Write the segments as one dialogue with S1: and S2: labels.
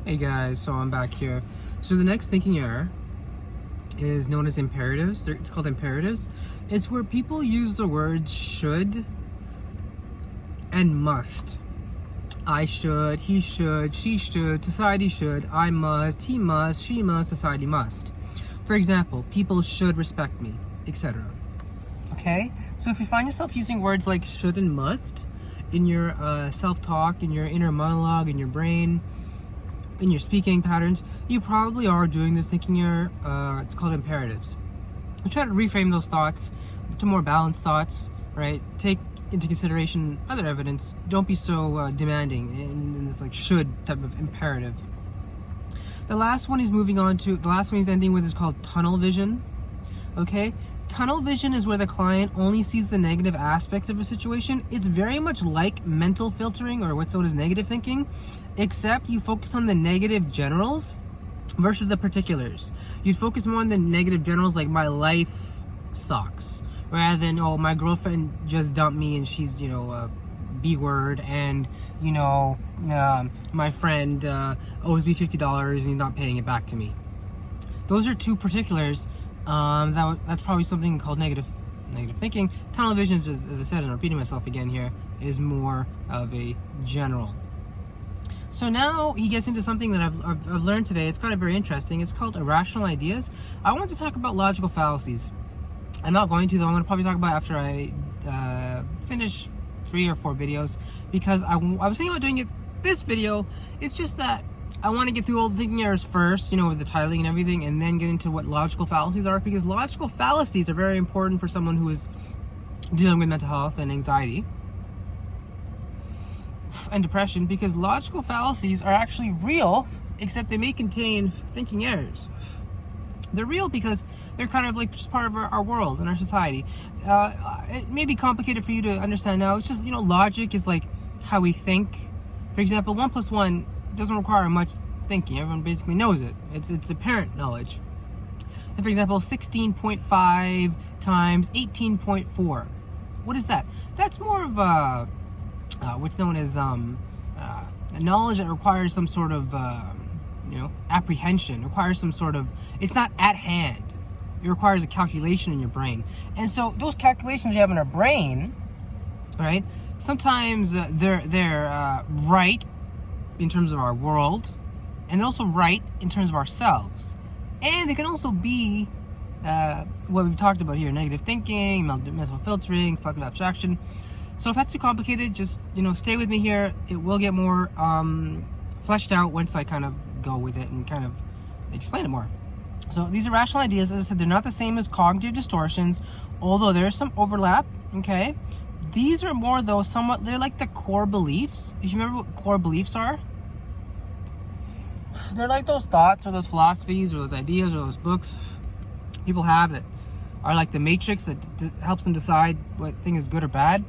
S1: Hey guys, so I'm back here. So the next thinking error is known as imperatives. It's called imperatives. It's where people use the words should and must. I should, he should, she should, society should, I must, he must, she must, society must. For example, people should respect me, etc. Okay? So if you find yourself using words like should and must in your self-talk, in your inner monologue, in your brain, in your speaking patterns, you probably are doing this thinking error. It's called imperatives. I try to reframe those thoughts to more balanced thoughts, right? Take into consideration other evidence. Don't be so demanding in this like should type of imperative. The last one he's ending with is called tunnel vision. Okay? Tunnel vision is where the client only sees the negative aspects of a situation. It's very much like mental filtering, or what's known as negative thinking, except you focus on the negative generals versus the particulars. You'd focus more on the negative generals, like my life sucks, rather than, oh, my girlfriend just dumped me and she's, B word, and, my friend owes me $50 and he's not paying it back to me. Those are two particulars. That's probably something called negative thinking. Tunnel vision, as I said, and I'm repeating myself again here, is more of a general. So now he gets into something that I've learned today. It's kind of very interesting. It's called irrational ideas. I want to talk about logical fallacies. I'm not going to, though. I'm going to probably talk about it after I finish 3 or 4 videos, because I was thinking about doing this video. It's just that I want to get through all the thinking errors first, with the titling and everything, and then get into what logical fallacies are, because logical fallacies are very important for someone who is dealing with mental health and anxiety and depression, because logical fallacies are actually real, except they may contain thinking errors. They're real because they're kind of like just part of our world and our society. It may be complicated for you to understand now. It's just, logic is like how we think. For example, 1 + 1 doesn't require much thinking. Everyone basically knows it. It's apparent knowledge. And for example, 16.5 times 18.4. What is that? That's more of a what's known as a knowledge that requires some sort of apprehension. Requires some sort of. It's not at hand. It requires a calculation in your brain. And so those calculations you have in our brain, right? Sometimes they're right in terms of our world, and also right in terms of ourselves. And they can also be what we've talked about here: negative thinking, mental filtering, selective abstraction. So if that's too complicated, just stay with me here. It will get more fleshed out once I kind of go with it and kind of explain it more. So these irrational ideas, as I said, they're not the same as cognitive distortions, although there's some overlap. Okay, these are more, though, somewhat, they're like the core beliefs. If you remember what core beliefs are, they're like those thoughts or those philosophies or those ideas or those books people have that are like the matrix that helps them decide what thing is good or bad.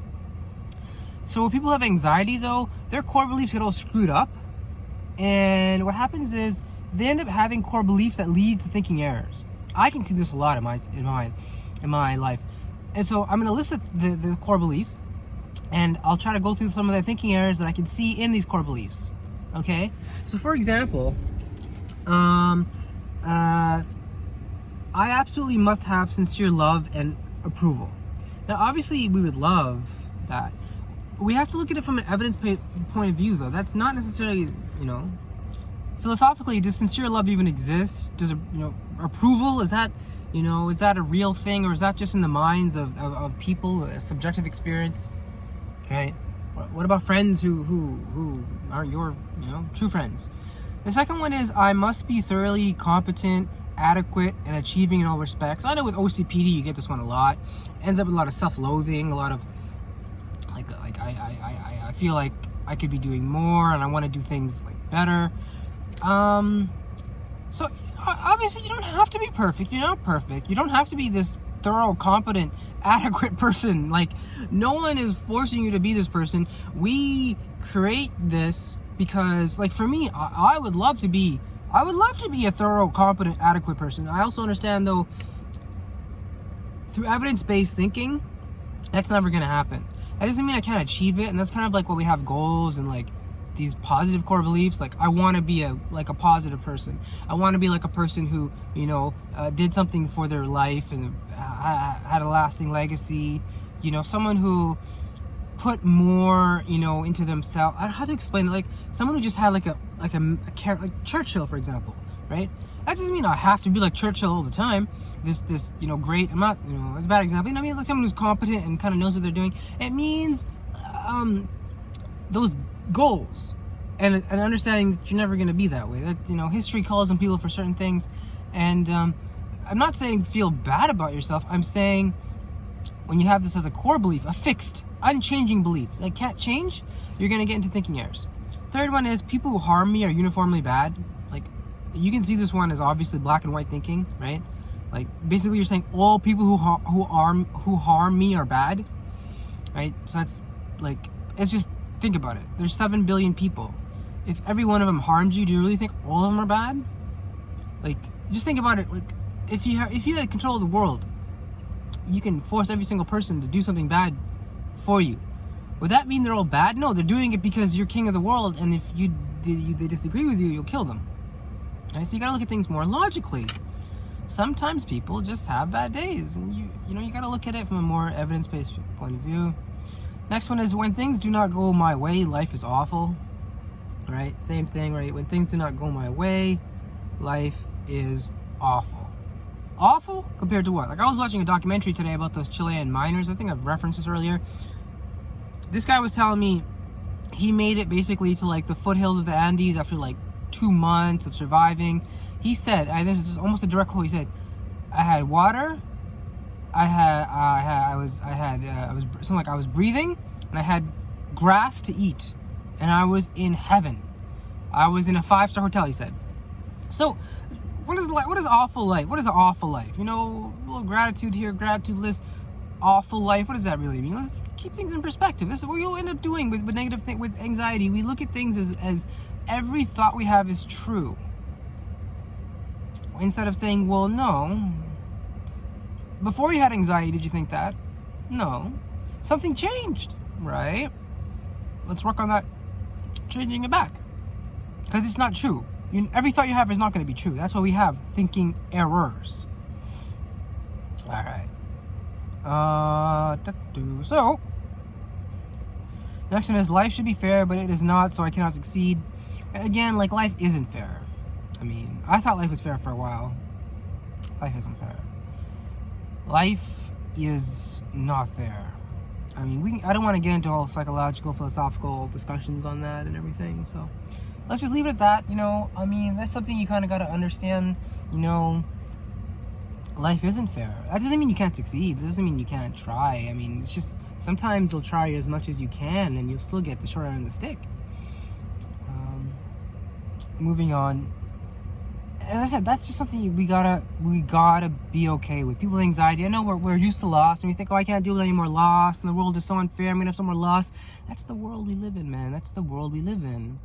S1: So when people have anxiety, though, their core beliefs get all screwed up, and what happens is they end up having core beliefs that lead to thinking errors. I can see this a lot in my life. And so I'm going to list the core beliefs, and I'll try to go through some of the thinking errors that I can see in these core beliefs. Okay? So for example, I absolutely must have sincere love and approval. Now, obviously, we would love that. We have to look at it from an evidence point of view, though. That's not necessarily, philosophically, does sincere love even exist? Does approval, is that a real thing, or is that just in the minds of people, a subjective experience? Right? What about friends who aren't your true friends? The second one is I must be thoroughly competent, adequate, and achieving in all respects. I know with OCPD you get this one a lot. Ends up with a lot of self-loathing, a lot of I feel like I could be doing more, and I want to do things better. So obviously you don't have to be perfect. You're not perfect. You don't have to be this thorough, competent, adequate person. Like, no one is forcing you to be this person. We create this because, like, for me, I would love to be a thorough, competent, adequate person. I also understand, though, through evidence-based thinking, that's never going to happen. That doesn't mean I can't achieve it, and that's kind of like what we have goals and like these positive core beliefs, like I want to be a positive person. I want to be like a person who, did something for their life and had a lasting legacy. Someone who put more, into themselves. I don't know how to explain it. Like someone who just had like Churchill, for example, right? That doesn't mean I have to be like Churchill all the time. This great. I'm not, it's a bad example. I mean, like someone who's competent and kind of knows what they're doing. It means those goals and understanding that you're never going to be that way. That history calls on people for certain things, and I'm not saying feel bad about yourself. I'm saying when you have this as a core belief, a fixed, unchanging belief that can't change, you're going to get into thinking errors. Third one is people who harm me are uniformly bad. Like you can see this one as obviously black and white thinking, right? Like basically you're saying all people who harm me are bad, right? So that's like, it's just, think about it. There's 7 billion people. If every one of them harms you, do you really think all of them are bad? Like, just think about it. Like, if you had control of the world, you can force every single person to do something bad for you. Would that mean they're all bad? No, they're doing it because you're king of the world, and if they disagree with you, you'll kill them. Right? So you gotta look at things more logically. Sometimes people just have bad days, and you gotta look at it from a more evidence-based point of view. Next one is when things do not go my way, life is awful. Right? Same thing, right? When things do not go my way, life is awful. Awful compared to what? Like I was watching a documentary today about those Chilean miners. I think I've referenced this earlier. This guy was telling me he made it basically to like the foothills of the Andes after like 2 months of surviving. He said, and this is almost a direct quote, he said, I had water, I was breathing, and I had grass to eat, and I was in heaven. I was in a 5-star hotel, he said. So, what is awful life? What is an awful life? A little gratitude here, gratitude list. Awful life. What does that really mean? Let's keep things in perspective. This is what you'll end up doing with negative with anxiety. We look at things as every thought we have is true, instead of saying, well, no. Before you had anxiety, did you think that? No. Something changed, right? Let's work on that, changing it back. Because it's not true. Every thought you have is not going to be true. That's why we have thinking errors. All right. So, next one is life should be fair, but it is not, so I cannot succeed. Again, like life isn't fair. I mean, I thought life was fair for a while. Life isn't fair. Life is not fair. I mean, I don't want to get into all psychological, philosophical discussions on that and everything, so let's just leave it at that. I mean, that's something you kind of got to understand. Life isn't fair. That doesn't mean you can't succeed. It doesn't mean you can't try. I mean, it's just sometimes you'll try as much as you can and you'll still get the short end of the stick. Moving on. As I said, that's just something we gotta be okay with. People with anxiety, I know we're used to loss and we think, oh, I can't deal with any more loss and the world is so unfair, I'm gonna have so more loss. That's the world we live in, man. That's the world we live in.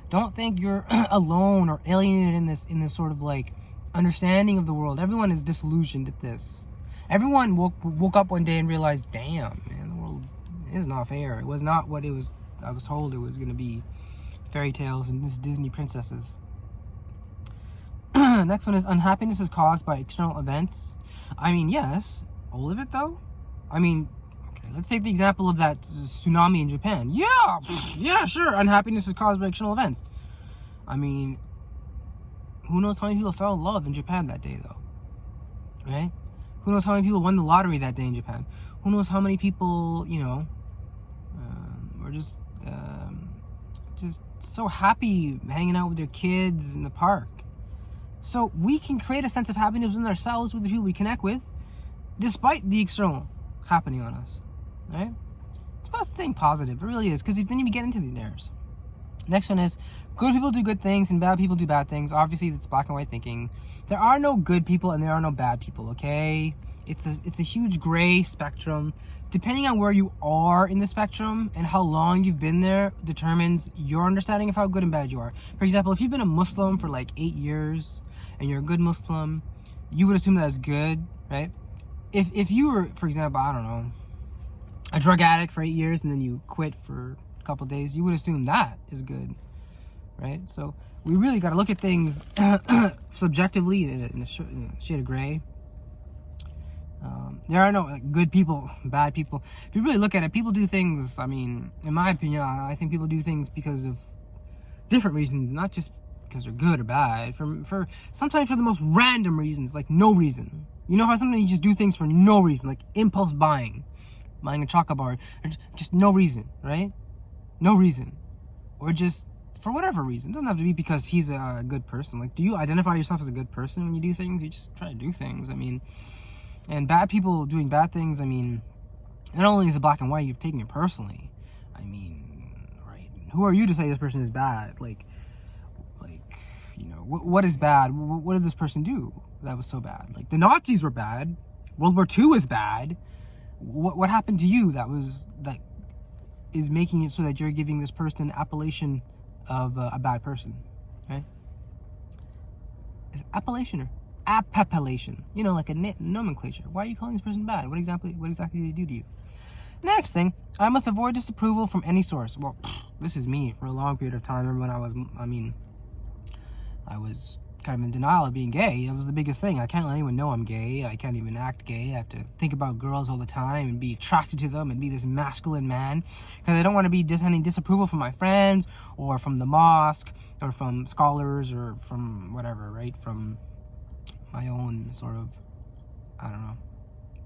S1: Don't think you're alone or alienated in this sort of like understanding of the world. Everyone is disillusioned at this. Everyone woke up one day and realized, damn, man, the world is not fair. It was not what I was told it was gonna be. Fairy tales and Disney princesses. Next one is unhappiness is caused by external events. I mean, yes. All of it, though? I mean, okay, let's take the example of that tsunami in Japan. Yeah, sure. Unhappiness is caused by external events. I mean, who knows how many people fell in love in Japan that day, though? Right? Who knows how many people won the lottery that day in Japan? Who knows how many people, were just so happy hanging out with their kids in the park. So we can create a sense of happiness in ourselves with the people we connect with, despite the external happening on us, right? It's about staying positive. It really is, because then you get into these errors. Next one is good people do good things and bad people do bad things. Obviously, that's black and white thinking. There are no good people and there are no bad people, okay? It's a huge gray spectrum. Depending on where you are in the spectrum and how long you've been there determines your understanding of how good and bad you are. For example, if you've been a Muslim for like 8 years and you're a good Muslim, you would assume that's good, right? If you were, for example, I don't know, a drug addict for 8 years and then you quit for a couple of days, you would assume that is good. right? So we really got to look at things subjectively in a shade of gray. There are no good people, bad people. If you really look at it, people do things, I mean, in my opinion, I think people do things because of different reasons, not just because they're good or bad. For sometimes for the most random reasons, like no reason. You know how sometimes you just do things for no reason, like impulse buying a chocolate bar, or just no reason, right? No reason. Or just for whatever reason. It doesn't have to be because he's a good person. Like, do you identify yourself as a good person when you do things? You just try to do things. I mean, and bad people doing bad things, I mean, not only is it black and white, you're taking it personally. I mean, right? Who are you to say this person is bad? Like, you know, what is bad? What did this person do that was so bad? Like, the Nazis were bad. World War II is bad. What happened to you that is making it so that you're giving this person appellation of a bad person, right? Is appellation or appellation? You know, like a nomenclature. Why are you calling this person bad? What exactly did they do to you? Next thing, I must avoid disapproval from any source. Well, this is me for a long period of time. Remember when I was kind of in denial of being gay. That was the biggest thing. I can't let anyone know I'm gay. I can't even act gay. I have to think about girls all the time and be attracted to them and be this masculine man, because I don't want to be any disapproval from my friends or from the mosque or from scholars or from whatever, right? From my own sort of, I don't know,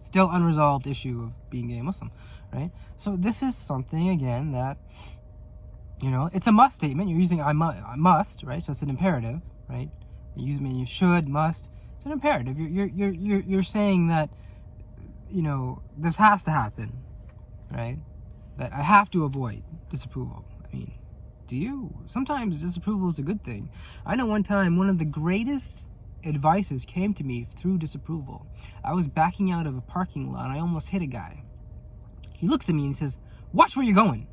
S1: still unresolved issue of being gay Muslim, right? So this is something, again, that, you know, it's a must statement. You're using I must, right? So it's an imperative, right? You should, must. It's an imperative. You're saying that, you know, this has to happen, right? That I have to avoid disapproval. I mean, do you? Sometimes disapproval is a good thing. I know one time one of the greatest advices came to me through disapproval. I was backing out of a parking lot and I almost hit a guy. He looks at me and he says, "Watch where you're going."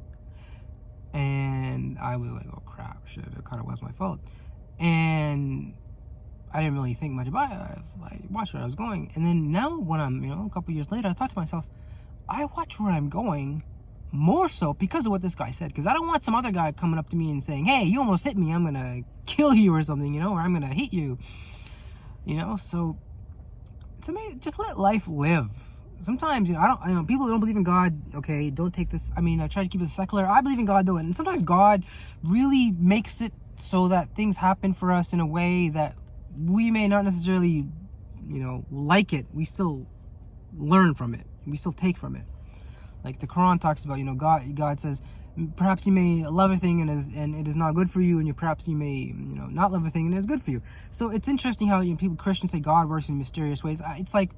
S1: And I was like, oh crap, shit, it kind of was my fault. And I didn't really think much about it. I watched where I was going. And then now when I'm, you know, a couple years later, I thought to myself, I watch where I'm going more so because of what this guy said. Because I don't want some other guy coming up to me and saying, "Hey, you almost hit me, I'm going to kill you," or something, you know, or "I'm going to hit you." You know, so to me, just let life live. Sometimes, you know, people don't believe in God. Okay, don't take this. I mean, I try to keep it secular. I believe in God though, and sometimes God really makes it so that things happen for us in a way that we may not necessarily, you know, like it. We still learn from it. We still take from it. Like the Quran talks about, you know, God says, perhaps you may love a thing and it is not good for you, and perhaps you may, you know, not love a thing and it is good for you. So it's interesting how, you know, Christians say God works in mysterious ways. It's like,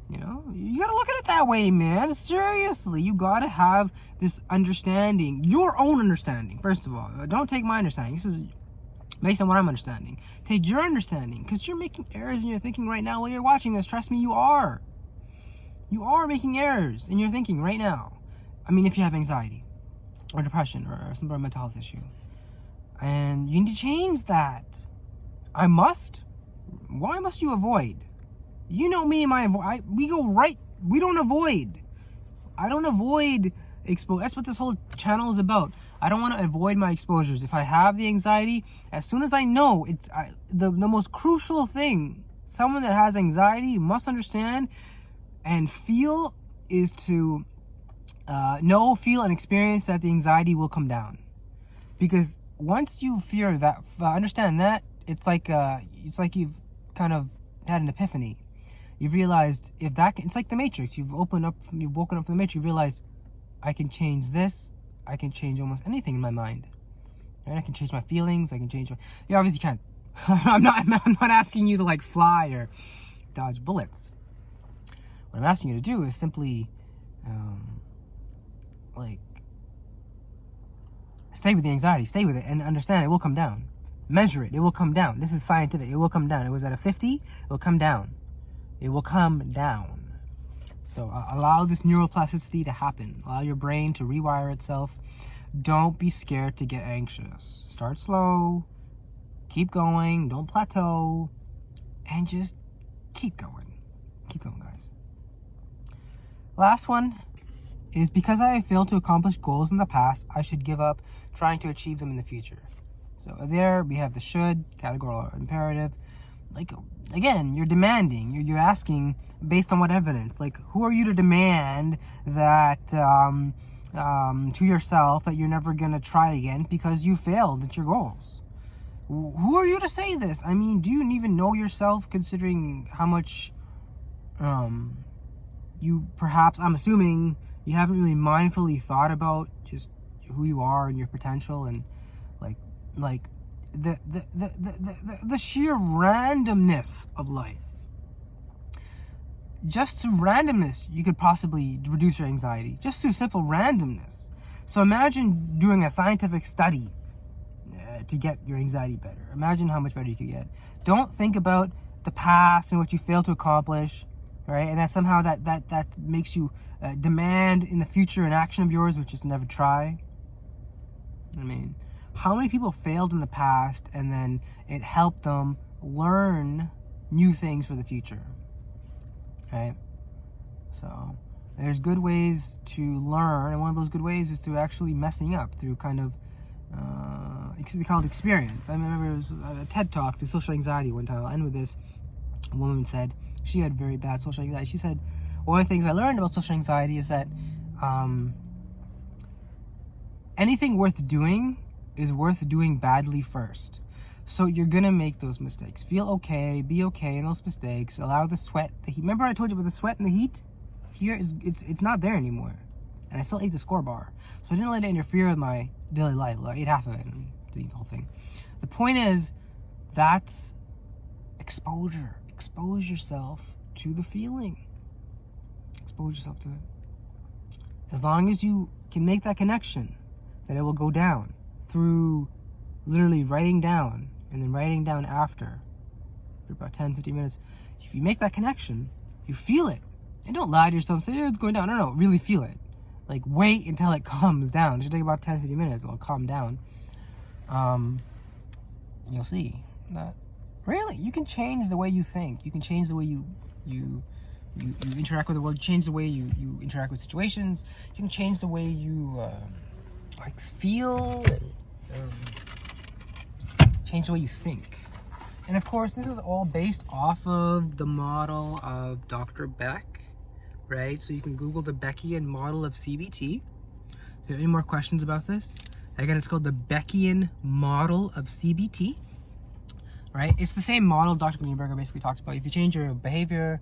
S1: you know, you gotta look at it that way, man. Seriously, you gotta have this understanding, your own understanding. First of all, don't take my understanding. This is based on what I'm understanding. Take your understanding, because you're making errors in your thinking right now while you're watching this. Trust me, you are. You are making errors in your thinking right now. I mean, if you have anxiety or depression or some sort of mental health issue, and you need to change that. I must. Why must you avoid? You know me and we go right. We don't avoid. I don't avoid exposure. That's what this whole channel is about. I don't want to avoid my exposures. If I have the anxiety, as soon as I know, it's the most crucial thing someone that has anxiety must understand and feel is to know, feel, and experience that the anxiety will come down. Because once you fear that, understand that, it's like you've kind of had an epiphany. You've realized it's like the Matrix. You've woken up from the Matrix. You've realized, I can change this. I can change almost anything in my mind. Right? I can change my feelings. I can change you obviously can't. I'm not asking you to like fly or dodge bullets. What I'm asking you to do is simply, like, stay with the anxiety. Stay with it and understand it will come down. Measure it. It will come down. This is scientific. It will come down. It was at a 50. It will come down. It will come down. So allow this neuroplasticity to happen. Allow your brain to rewire itself. Don't be scared to get anxious. Start slow. Keep going. Don't plateau. And just keep going. Keep going, guys. Last one is, because I have failed to accomplish goals in the past, I should give up trying to achieve them in the future. So there we have the should, categorical imperative. Like, again, you're demanding, you're asking based on what evidence? Like, who are you to demand that to yourself that you're never gonna try again because you failed at your goals? Who are you to say this? I mean, do you even know yourself, considering how much you perhaps, I'm assuming you haven't really mindfully thought about just who you are and your potential, and like the sheer randomness of life. Just through randomness, you could possibly reduce your anxiety. Just through simple randomness. So imagine doing a scientific study to get your anxiety better. Imagine how much better you could get. Don't think about the past and what you failed to accomplish, right? And that somehow that makes you demand in the future an action of yours, which is to never try. I mean, how many people failed in the past and then it helped them learn new things for the future? Right? So there's good ways to learn, and one of those good ways is through actually messing up, through kind of they call it experience. I remember it was a TED talk, the social anxiety one time. I'll end with this. A woman said she had very bad social anxiety. She said, one of the things I learned about social anxiety is that anything worth doing is worth doing badly first. So you're gonna make those mistakes. Feel okay, be okay in those mistakes. Allow the sweat, the heat. Remember I told you about the sweat and the heat? Here it's not there anymore. And I still ate the score bar. So I didn't let it interfere with my daily life. Well, I ate half of it and didn't eat the whole thing. The point is, that's exposure. Expose yourself to the feeling. Expose yourself to it. As long as you can make that connection, that it will go down through literally writing down and then writing down after for about 10-15 minutes. If you make that connection, you feel it. And don't lie to yourself and say, it's going down. No, really feel it. Like, wait until it calms down. It should take about 10-15 minutes. It'll calm down. You'll see that really you can change the way you think. You can change the way you interact with the world. Change the way you interact with situations. You can change the way you feel, and change the way you think. And of course, this is all based off of the model of Dr. Beck, right? So you can Google the Beckian model of CBT. If you have any more questions about this, again, it's called the Beckian model of CBT, right? It's the same model Dr. Greenberger basically talked about. If you change your behavior,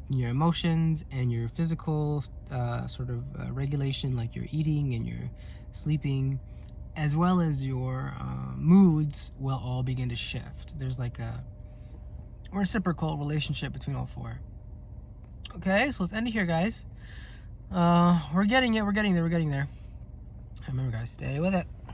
S1: your emotions, and your physical regulation, like your eating and your sleeping, as well as your moods, will all begin to shift. There's like a reciprocal relationship between all four. Okay, so let's end it here, guys. We're getting there. Remember, guys, stay with it.